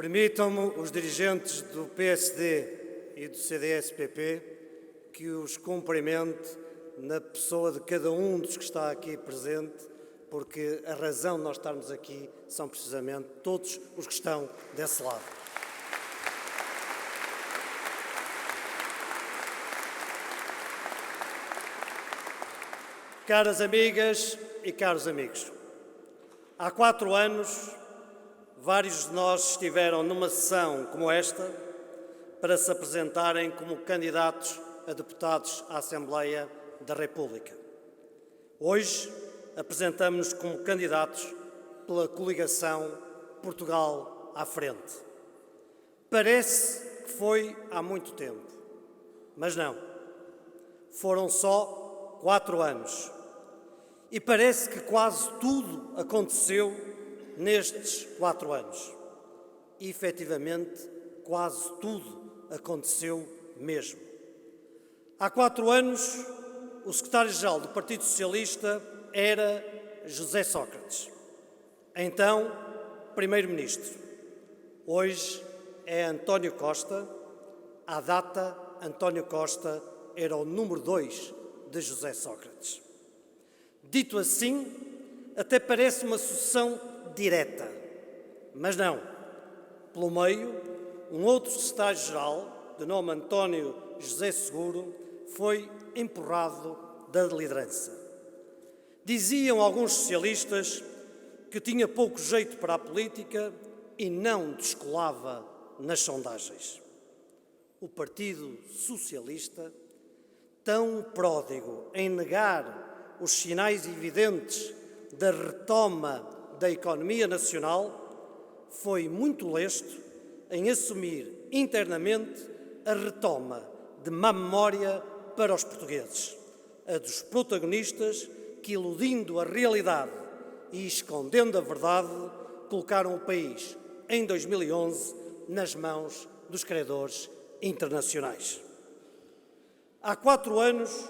Permitam-me os dirigentes do PSD e do CDS-PP que os cumprimente na pessoa de cada um dos que está aqui presente, porque a razão de nós estarmos aqui são precisamente todos os que estão desse lado. Caras amigas e caros amigos, há 4 anos, vários de nós estiveram numa sessão como esta para se apresentarem como candidatos a deputados à Assembleia da República. Hoje, apresentamos-nos como candidatos pela coligação Portugal à Frente. Parece que foi há muito tempo, mas não. Foram só 4 anos. E parece que quase tudo aconteceu nestes 4 anos. E, efetivamente, quase tudo aconteceu mesmo. Há 4 anos, o secretário-geral do Partido Socialista era José Sócrates. Então, primeiro-ministro. Hoje é António Costa. À data, António Costa era o número 2 de José Sócrates. Dito assim, até parece uma sucessão direta, mas não. Pelo meio, um outro secretário-geral, de nome António José Seguro, foi empurrado da liderança. Diziam alguns socialistas que tinha pouco jeito para a política e não descolava nas sondagens. O Partido Socialista, tão pródigo em negar os sinais evidentes da retoma da economia nacional, foi muito lesto em assumir internamente a retoma de má memória para os portugueses, a dos protagonistas que, iludindo a realidade e escondendo a verdade, colocaram o país, em 2011, nas mãos dos credores internacionais. Há 4 anos,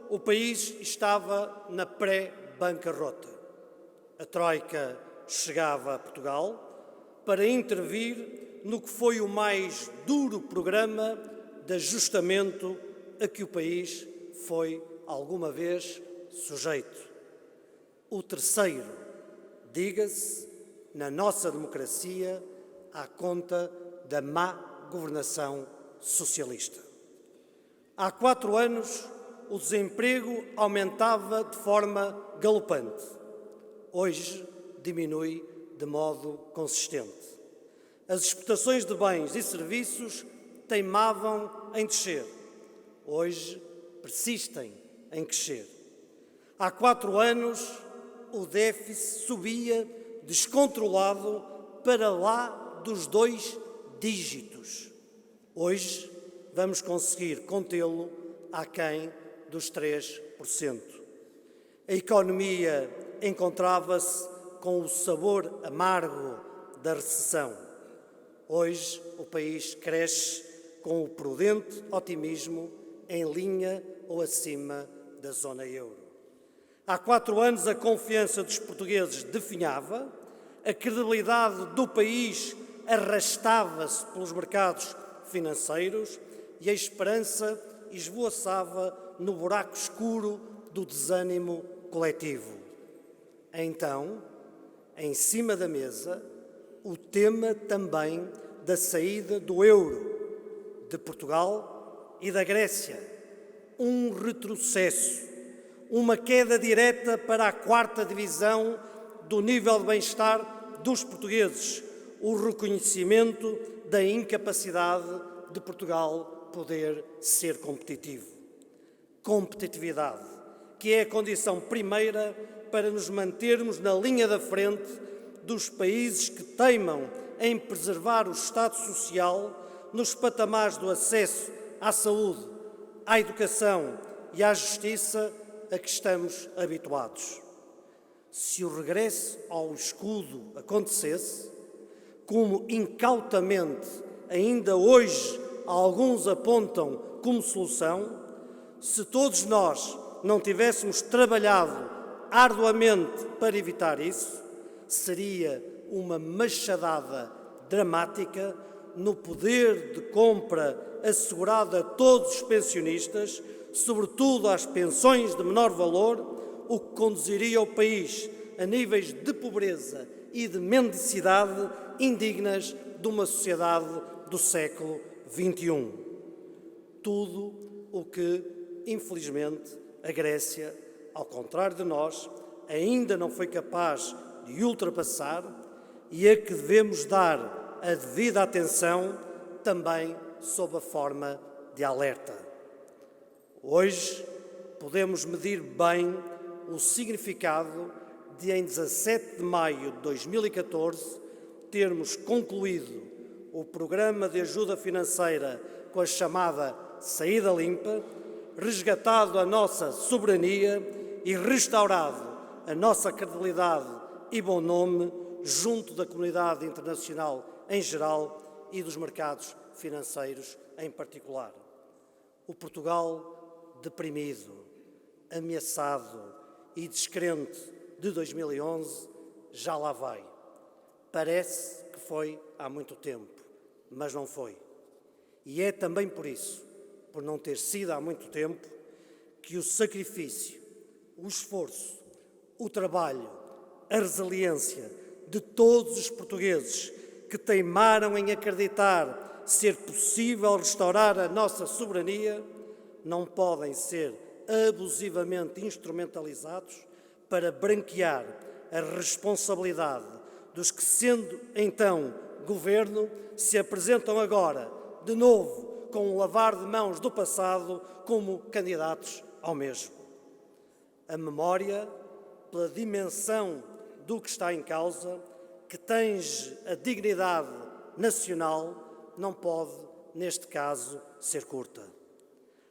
o país estava na pré-bancarrota. A Troika chegava a Portugal para intervir no que foi o mais duro programa de ajustamento a que o país foi alguma vez sujeito. O terceiro, diga-se, na nossa democracia, à conta da má governação socialista. Há 4 anos, o desemprego aumentava de forma galopante. Hoje, diminui de modo consistente. As exportações de bens e serviços teimavam em descer. Hoje, persistem em crescer. Há 4 anos, o déficit subia descontrolado para lá dos 2 dígitos. Hoje, vamos conseguir contê-lo aquém dos 3%. A economia encontrava-se com o sabor amargo da recessão. Hoje, o país cresce com o prudente otimismo em linha ou acima da zona euro. Há 4 anos, a confiança dos portugueses definhava, a credibilidade do país arrastava-se pelos mercados financeiros e a esperança esvoaçava no buraco escuro do desânimo coletivo. Então, em cima da mesa, o tema também da saída do euro, de Portugal e da Grécia. Um retrocesso, uma queda direta para a 4ª divisão do nível de bem-estar dos portugueses, o reconhecimento da incapacidade de Portugal poder ser competitivo. Competitividade, que é a condição primeira para nos mantermos na linha da frente dos países que teimam em preservar o Estado Social nos patamares do acesso à saúde, à educação e à justiça a que estamos habituados. Se o regresso ao escudo acontecesse, como incautamente ainda hoje alguns apontam como solução, se todos nós não tivéssemos trabalhado arduamente para evitar isso, seria uma machadada dramática no poder de compra assegurado a todos os pensionistas, sobretudo às pensões de menor valor, o que conduziria o país a níveis de pobreza e de mendicidade indignas de uma sociedade do século XXI. Tudo o que, infelizmente, a Grécia, ao contrário de nós, ainda não foi capaz de ultrapassar e a que devemos dar a devida atenção também sob a forma de alerta. Hoje podemos medir bem o significado de, em 17 de maio de 2014, termos concluído o programa de ajuda financeira com a chamada saída limpa, resgatado a nossa soberania e restaurado a nossa credibilidade e bom nome junto da comunidade internacional em geral e dos mercados financeiros em particular. O Portugal deprimido, ameaçado e descrente de 2011 já lá vai. Parece que foi há muito tempo, mas não foi. E é também por isso, por não ter sido há muito tempo, que o sacrifício, o esforço, o trabalho, a resiliência de todos os portugueses que teimaram em acreditar ser possível restaurar a nossa soberania não podem ser abusivamente instrumentalizados para branquear a responsabilidade dos que, sendo então governo, se apresentam agora, de novo, com o lavar de mãos do passado, como candidatos ao mesmo. A memória, pela dimensão do que está em causa, que tange a dignidade nacional, não pode, neste caso, ser curta.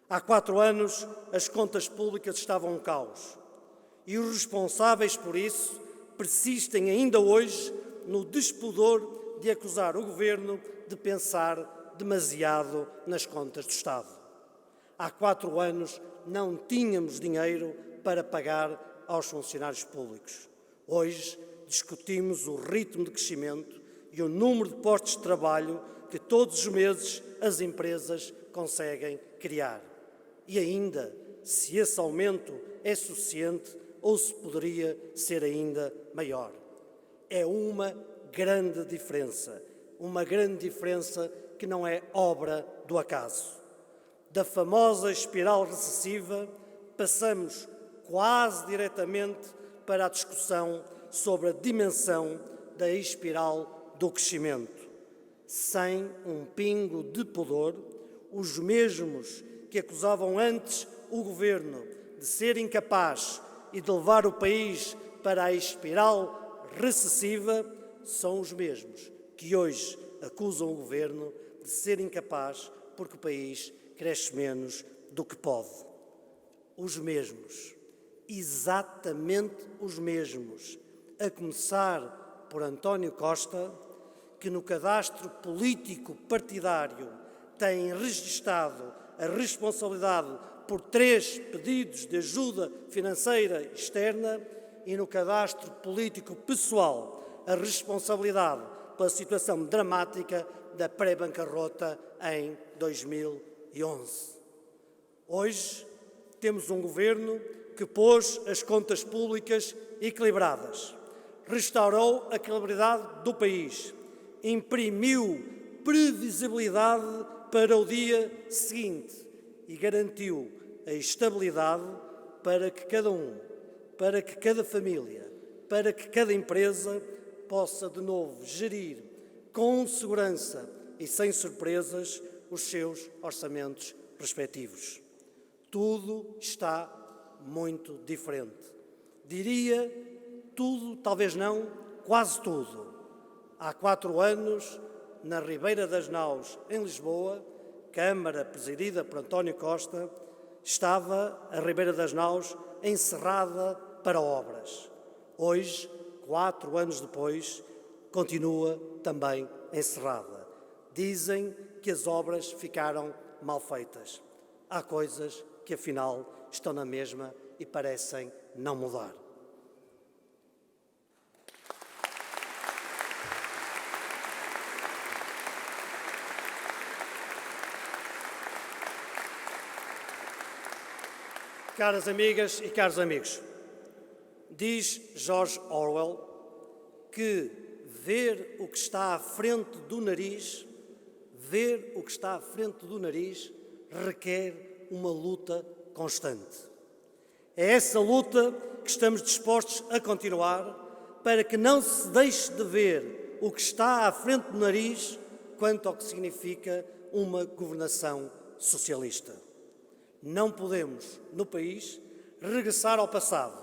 Há 4 anos, as contas públicas estavam um caos e os responsáveis por isso persistem ainda hoje no despudor de acusar o Governo de pensar demasiado nas contas do Estado. Há 4 anos não tínhamos dinheiro para pagar aos funcionários públicos. Hoje discutimos o ritmo de crescimento e o número de postos de trabalho que todos os meses as empresas conseguem criar. E ainda, se esse aumento é suficiente ou se poderia ser ainda maior. É uma grande diferença que não é obra do acaso. Da famosa espiral recessiva, passamos quase diretamente para a discussão sobre a dimensão da espiral do crescimento. Sem um pingo de pudor, os mesmos que acusavam antes o Governo de ser incapaz e de levar o país para a espiral recessiva são os mesmos que hoje acusam o Governo de ser incapaz porque o país cresce menos do que pode. Os mesmos, exatamente os mesmos, a começar por António Costa, que no cadastro político partidário tem registado a responsabilidade por 3 pedidos de ajuda financeira externa e no cadastro político pessoal a responsabilidade pela situação dramática da pré-bancarrota em 2011. Hoje temos um Governo que pôs as contas públicas equilibradas, restaurou a credibilidade do país, imprimiu previsibilidade para o dia seguinte e garantiu a estabilidade para que cada um, para que cada família, para que cada empresa possa de novo gerir com segurança e sem surpresas os seus orçamentos respectivos. Tudo está muito diferente. Diria tudo, talvez não, quase tudo. Há 4 anos, na Ribeira das Naus, em Lisboa, Câmara presidida por António Costa, estava a Ribeira das Naus encerrada para obras. Hoje, 4 anos depois, continua também encerrada. Dizem que as obras ficaram mal feitas. Há coisas que, afinal, estão na mesma e parecem não mudar. Caras amigas e caros amigos, diz George Orwell que ver o que está à frente do nariz, requer uma luta constante. É essa luta que estamos dispostos a continuar para que não se deixe de ver o que está à frente do nariz quanto ao que significa uma governação socialista. Não podemos, no país, regressar ao passado,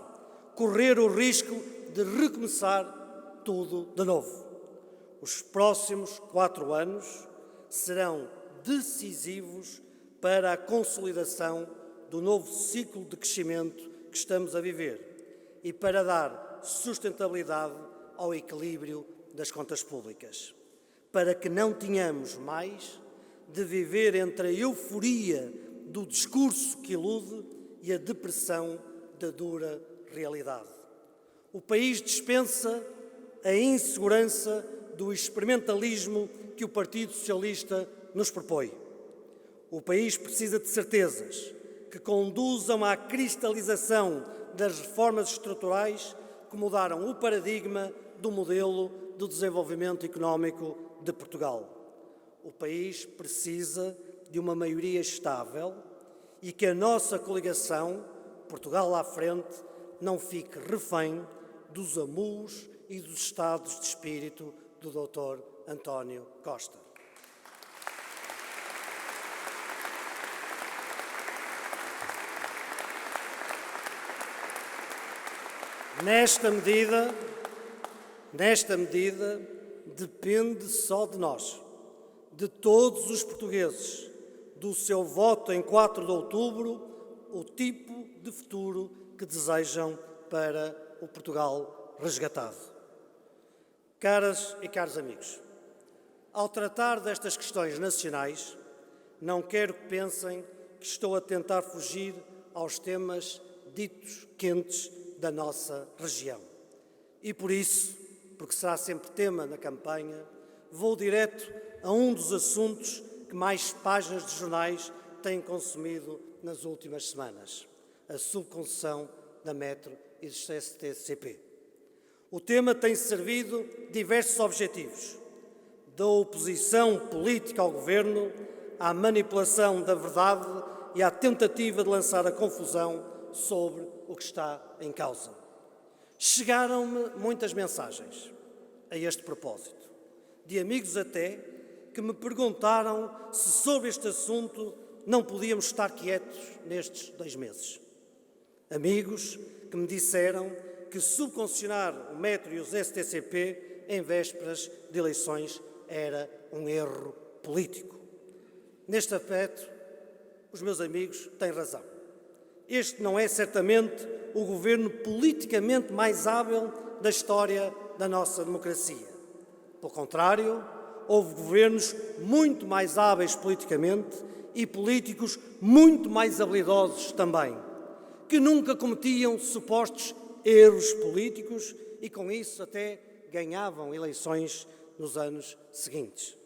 correr o risco de recomeçar tudo de novo. Os próximos 4 anos serão decisivos para a consolidação do novo ciclo de crescimento que estamos a viver e para dar sustentabilidade ao equilíbrio das contas públicas, para que não tenhamos mais de viver entre a euforia do discurso que ilude e a depressão da dura realidade. O país dispensa a insegurança do experimentalismo que o Partido Socialista nos propõe. O país precisa de certezas que conduzam à cristalização das reformas estruturais que mudaram o paradigma do modelo de desenvolvimento económico de Portugal. O país precisa de uma maioria estável e que a nossa coligação, Portugal à frente, não fique refém dos amuos e dos estados de espírito do Dr. António Costa. Nesta medida, depende só de nós, de todos os portugueses, do seu voto em 4 de outubro, o tipo de futuro que desejam para o Portugal resgatado. Caras e caros amigos, ao tratar destas questões nacionais, não quero que pensem que estou a tentar fugir aos temas ditos quentes da nossa região. E por isso, porque será sempre tema na campanha, vou direto a um dos assuntos que mais páginas de jornais têm consumido nas últimas semanas: a subconcessão da Metro e do STCP. O tema tem servido diversos objetivos, da oposição política ao governo, à manipulação da verdade e à tentativa de lançar a confusão sobre o que está em causa. Chegaram-me muitas mensagens a este propósito, de amigos até que me perguntaram se sobre este assunto não podíamos estar quietos nestes 2 meses. Amigos que me disseram que subconcessionar o Metro e os STCP em vésperas de eleições era um erro político. Neste aspecto, os meus amigos têm razão. Este não é certamente o governo politicamente mais hábil da história da nossa democracia. Pelo contrário, houve governos muito mais hábeis politicamente e políticos muito mais habilidosos também, que nunca cometiam supostos erros políticos e, com isso, até ganhavam eleições nos anos seguintes.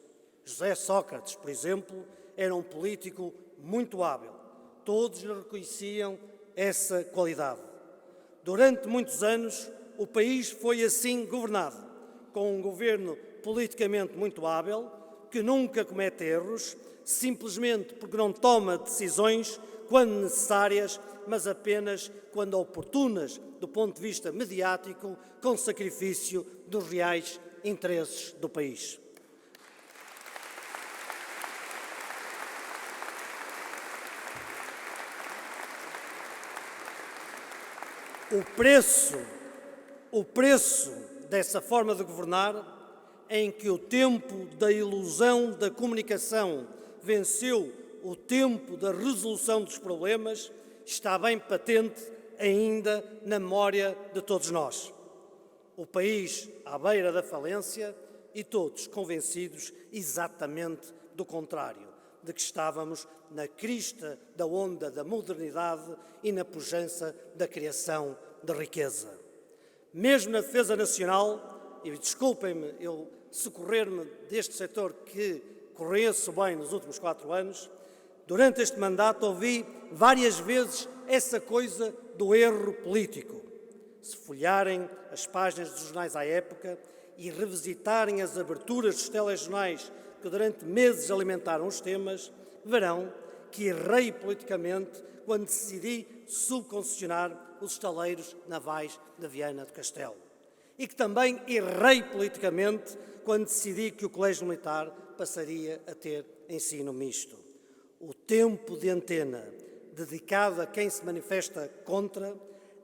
José Sócrates, por exemplo, era um político muito hábil. Todos lhe reconheciam essa qualidade. Durante muitos anos, o país foi assim governado, com um governo politicamente muito hábil, que nunca comete erros, simplesmente porque não toma decisões quando necessárias, mas apenas quando oportunas do ponto de vista mediático, com sacrifício dos reais interesses do país. O preço dessa forma de governar, em que o tempo da ilusão da comunicação venceu o tempo da resolução dos problemas, está bem patente ainda na memória de todos nós. O país à beira da falência e todos convencidos exatamente do contrário, de que estávamos na crista da onda da modernidade e na pujança da criação de riqueza. Mesmo na defesa nacional, e desculpem-me eu socorrer-me deste setor que conheço bem nos últimos 4 anos, durante este mandato ouvi várias vezes essa coisa do erro político. Se folhearem as páginas dos jornais à época e revisitarem as aberturas dos telejornais que durante meses alimentaram os temas, verão que errei politicamente quando decidi subconcessionar os estaleiros navais de Viana do Castelo. E que também errei politicamente quando decidi que o Colégio Militar passaria a ter ensino misto. O tempo de antena dedicado a quem se manifesta contra,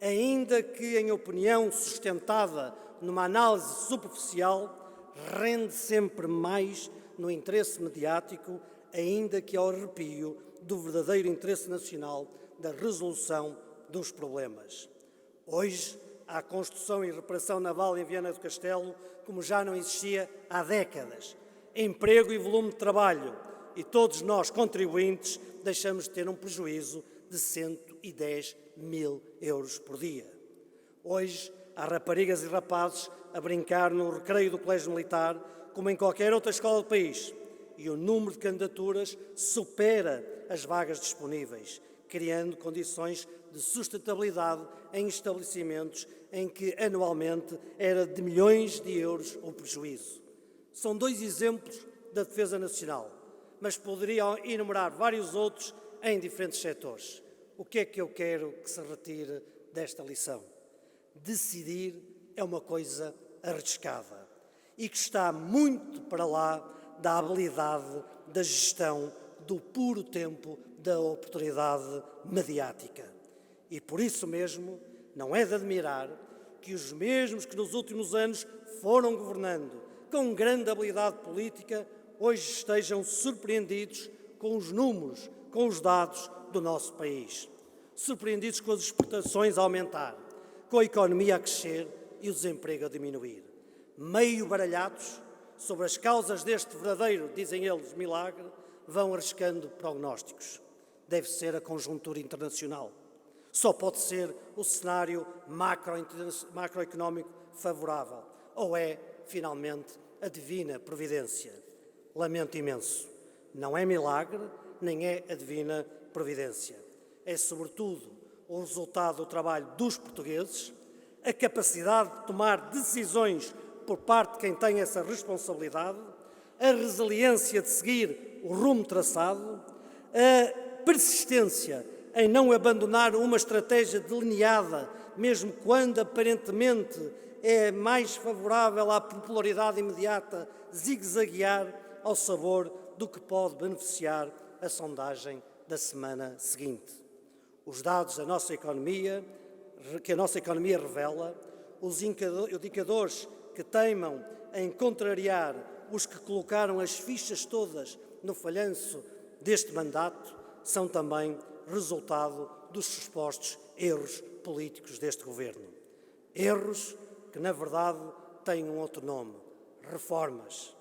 ainda que em opinião sustentada numa análise superficial, rende sempre mais no interesse mediático, ainda que ao arrepio do verdadeiro interesse nacional da resolução dos problemas. Hoje, há construção e reparação naval em Viana do Castelo como já não existia há décadas. Emprego e volume de trabalho, e todos nós, contribuintes, deixamos de ter um prejuízo de 110 mil euros por dia. Hoje, há raparigas e rapazes a brincar no recreio do Colégio Militar, como em qualquer outra escola do país, e o número de candidaturas supera as vagas disponíveis, criando condições de sustentabilidade em estabelecimentos em que anualmente era de milhões de euros o prejuízo. São dois exemplos da defesa nacional, mas poderiam enumerar vários outros em diferentes setores. O que é que eu quero que se retire desta lição? Decidir é uma coisa arriscada e que está muito para lá da habilidade da gestão do puro tempo da oportunidade mediática. E por isso mesmo não é de admirar que os mesmos que nos últimos anos foram governando com grande habilidade política hoje estejam surpreendidos com os números, com os dados do nosso país. Surpreendidos com as exportações a aumentar, com a economia a crescer e o desemprego a diminuir. Meio baralhados sobre as causas deste verdadeiro, dizem eles, milagre, vão arriscando prognósticos. Deve ser a conjuntura internacional. Só pode ser o cenário macroeconómico favorável. Ou é, finalmente, a divina providência. Lamento imenso. Não é milagre, nem é a divina providência. É, sobretudo, o resultado do trabalho dos portugueses, a capacidade de tomar decisões por parte de quem tem essa responsabilidade, a resiliência de seguir o rumo traçado, a persistência em não abandonar uma estratégia delineada, mesmo quando aparentemente é mais favorável à popularidade imediata, zigue-zaguear ao sabor do que pode beneficiar a sondagem da semana seguinte. Os dados da nossa economia, que a nossa economia revela, os indicadores que teimam em contrariar os que colocaram as fichas todas no falhanço deste mandato, são também resultado dos supostos erros políticos deste governo. Erros que, na verdade, têm um outro nome: reformas.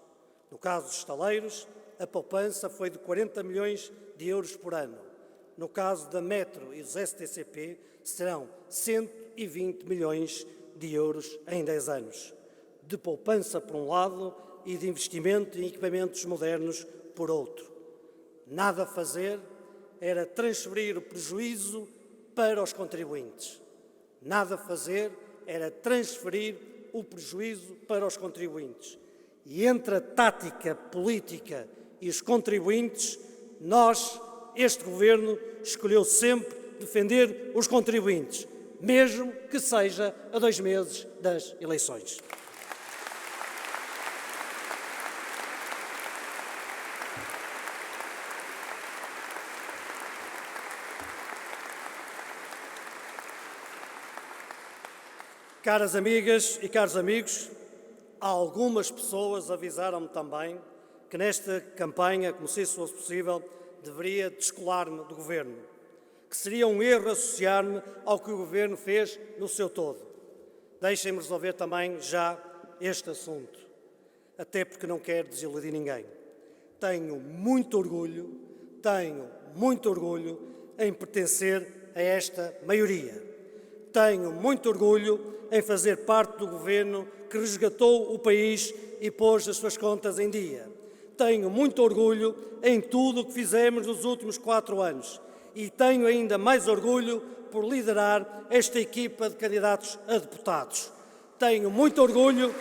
No caso dos estaleiros, a poupança foi de 40 milhões de euros por ano. No caso da Metro e dos STCP, serão 120 milhões de euros em 10 anos. De poupança por um lado e de investimento em equipamentos modernos por outro. Nada a fazer era transferir o prejuízo para os contribuintes. Nada a fazer era transferir o prejuízo para os contribuintes. E entre a tática política e os contribuintes, este Governo escolheu sempre defender os contribuintes, mesmo que seja a 2 meses das eleições. Caras amigas e caros amigos, algumas pessoas avisaram-me também que nesta campanha, como se isso fosse possível, deveria descolar-me do Governo, que seria um erro associar-me ao que o Governo fez no seu todo. Deixem-me resolver também já este assunto, até porque não quero desiludir ninguém. Tenho muito orgulho em pertencer a esta maioria. Tenho muito orgulho em fazer parte do Governo que resgatou o país e pôs as suas contas em dia. Tenho muito orgulho em tudo o que fizemos nos últimos 4 anos e tenho ainda mais orgulho por liderar esta equipa de candidatos a deputados. Tenho muito orgulho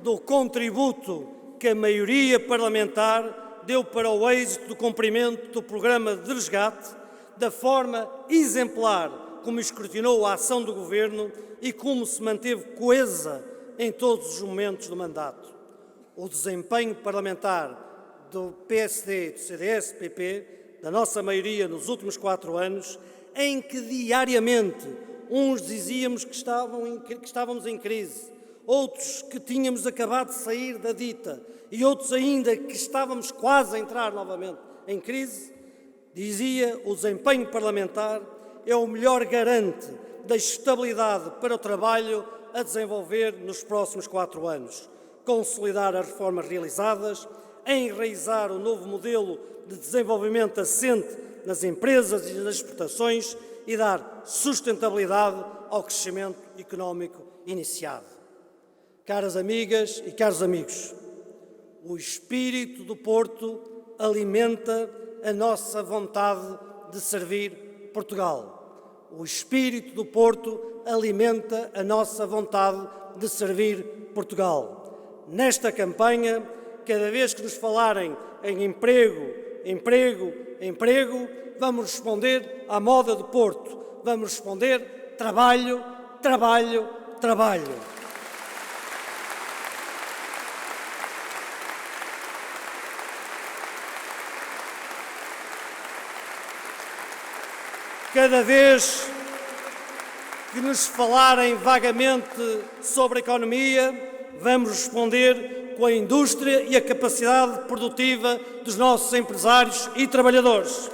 do contributo que a maioria parlamentar deu para o êxito do cumprimento do programa de resgate, da forma exemplar como escrutinou a ação do Governo e como se manteve coesa em todos os momentos do mandato. O desempenho parlamentar do PSD, do CDS, do PP, da nossa maioria nos últimos 4 anos, em que diariamente uns dizíamos que estávamos em crise, outros que tínhamos acabado de sair da dita e outros ainda que estávamos quase a entrar novamente em crise, dizia o desempenho parlamentar é o melhor garante da estabilidade para o trabalho a desenvolver nos próximos 4 anos, consolidar as reformas realizadas, enraizar o novo modelo de desenvolvimento assente nas empresas e nas exportações e dar sustentabilidade ao crescimento económico iniciado. Caras amigas e caros amigos, o espírito do Porto alimenta a nossa vontade de servir Portugal. O espírito do Porto alimenta a nossa vontade de servir Portugal. Nesta campanha, cada vez que nos falarem em emprego, emprego, emprego, vamos responder à moda do Porto. Vamos responder trabalho, trabalho, trabalho. Cada vez que nos falarem vagamente sobre a economia, vamos responder com a indústria e a capacidade produtiva dos nossos empresários e trabalhadores.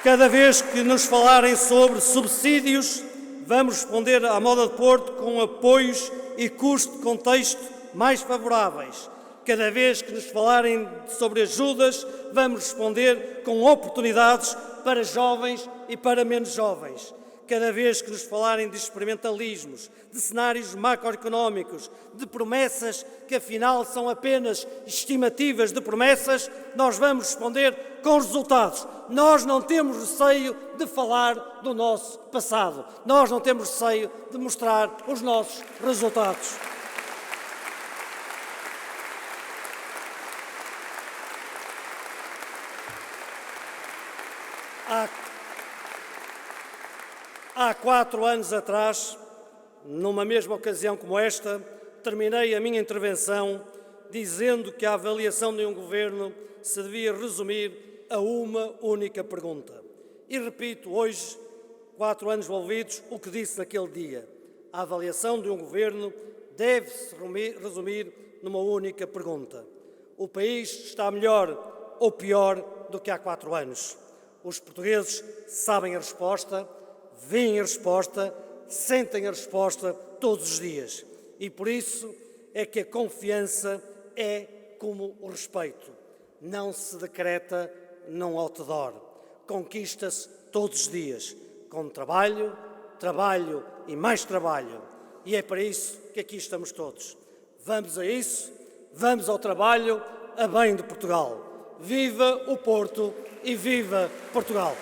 Cada vez que nos falarem sobre subsídios, vamos responder à moda de Porto com apoios e custo de contexto mais favoráveis. Cada vez que nos falarem sobre ajudas, vamos responder com oportunidades para jovens e para menos jovens. Cada vez que nos falarem de experimentalismos, de cenários macroeconómicos, de promessas que afinal são apenas estimativas de promessas, nós vamos responder com resultados. Nós não temos receio de falar do nosso passado. Nós não temos receio de mostrar os nossos resultados. Há 4 anos atrás, numa mesma ocasião como esta, terminei a minha intervenção dizendo que a avaliação de um governo se devia resumir a uma única pergunta. E repito hoje, 4 anos envolvidos, o que disse naquele dia. A avaliação de um governo deve-se resumir numa única pergunta. O país está melhor ou pior do que há 4 anos? Os portugueses sabem a resposta, veem a resposta, sentem a resposta todos os dias. E por isso é que a confiança é como o respeito. Não se decreta num outdoor. Conquista-se todos os dias, com trabalho, trabalho e mais trabalho. E é para isso que aqui estamos todos. Vamos a isso, vamos ao trabalho, a bem de Portugal. Viva o Porto e viva Portugal!